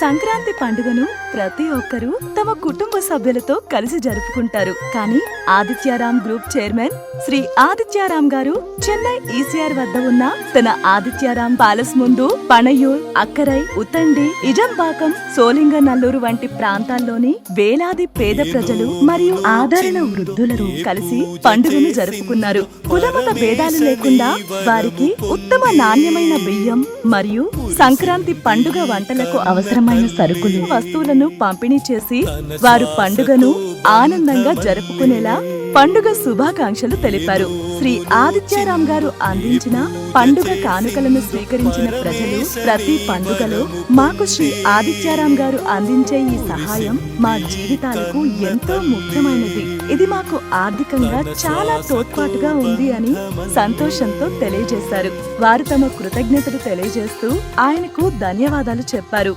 సంక్రాంతి పండుగను ప్రతి ఒక్కరూ తమ కుటుంబ సభ్యులతో కలిసి జరుపుకుంటారు. కానీ ఆదిత్యారాం గ్రూప్ చైర్మన్ శ్రీ ఆదిత్యారాం గారు చెన్నై ఈసీఆర్ వద్ద ఉన్న తన ఆదిత్యారాం ప్యాలెస్ ముందు పణయూర్, అక్కరై, ఉతండి, ఇజంబాకం, సోలింగనల్లూరు వంటి ప్రాంతాల్లోని వేలాది పేద ప్రజలు మరియు ఆదరణ వృద్ధులను కలిసి పండుగను జరుపుకున్నారు. కులమత భేదాలు లేకుండా వారికి ఉత్తమ నాణ్యమైన బియ్యం మరియు సంక్రాంతి పండుగ వంటలకు అవసరమైన సరుకులు, వస్తువులను పంపిణీ చేసి వారు పండుగను ఆనందంగా జరుపుకునేలా పండుగ శుభాకాంక్షలు తెలిపారు. శ్రీ ఆదిత్యారాం గారు అందించిన పండుగ కానుకలను స్వీకరించిన ప్రజలు ప్రతి పండుగలో మాకు శ్రీ ఆదిత్యారాం గారు అందించే ఈ సహాయం మా జీవితాలకు ఎంతో ముఖ్యమైనది, ఇది మాకు ఆర్థికంగా చాలా తోడ్పాటుగా ఉంది అని సంతోషంతో తెలియజేశారు. వారు తమ కృతజ్ఞతలు తెలియజేస్తూ ఆయనకు ధన్యవాదాలు చెప్పారు.